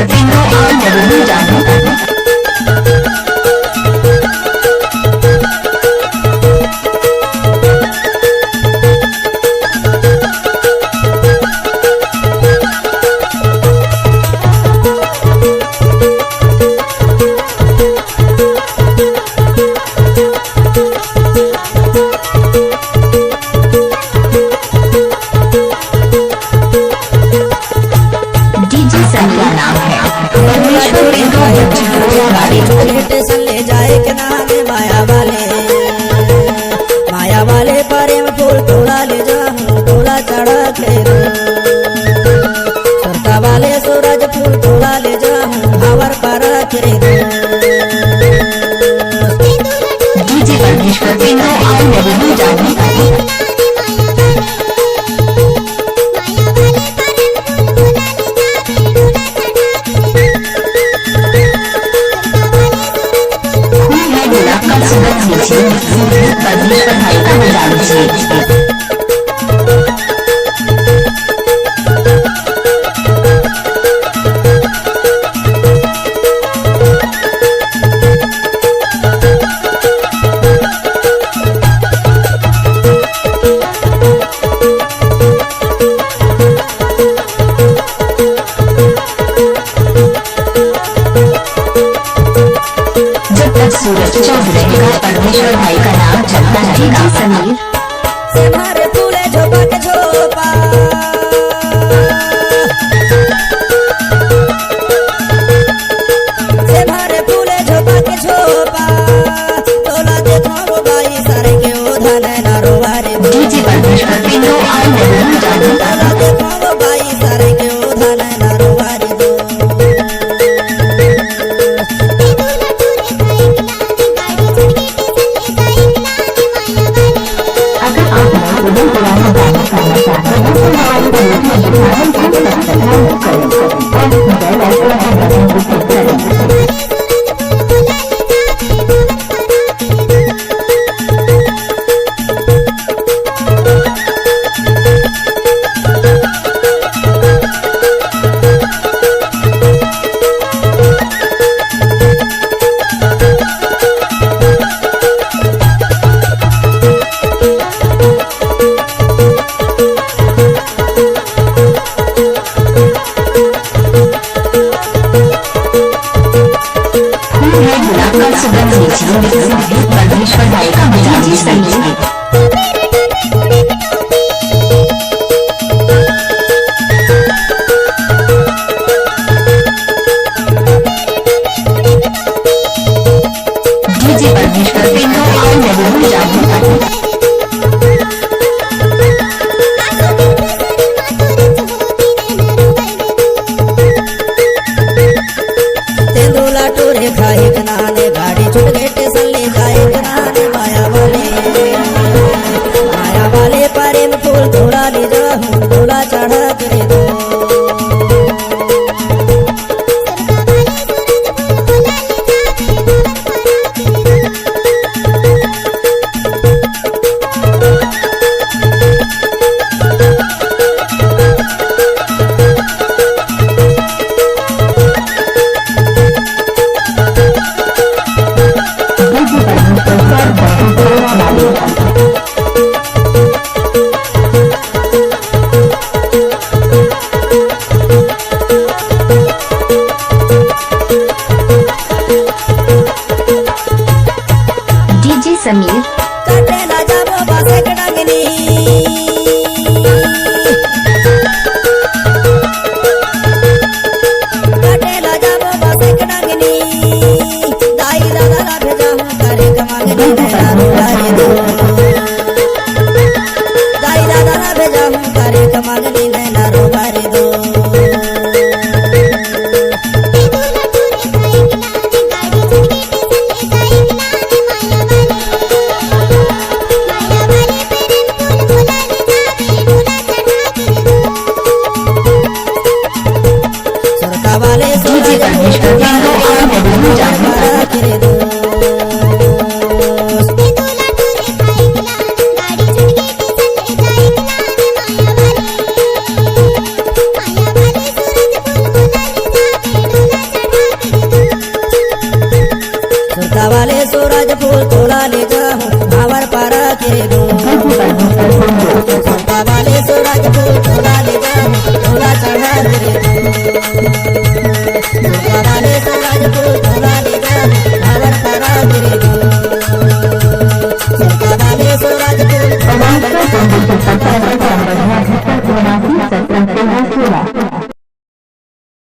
Pino al Mohammedan. Station ले जाए के नाम माया वाले प्रेम फूल तोड़ा ले जाऊं तोड़ा चढ़ा के सुरता वाले सूरज फूल तोड़ा ले जाऊं हवर पर के डीजे परमेश्वर Pino al Mohammedan. परमेश्वर भाई का मजा लीजिए। जब तक सूरज चढ़ रहेगा परमेश्वर भाई का नाम चलता रहेगा। समीर से मारे फूले झोपा के झोपा से मारे फूले झोपा के झोपा तोला देखो वो बाई सारे के उधर ना रोवारे डीजे परमेश्वर Pino al Mohammedan. तोला देखो वो बाई सारे के उधर ना रोवारे अगर आप नए पुराना गाना गाना चाहते हैं तो हमारे चैनल को सब्सक्राइब करें और बेल आइकन को क्लिक करें। हो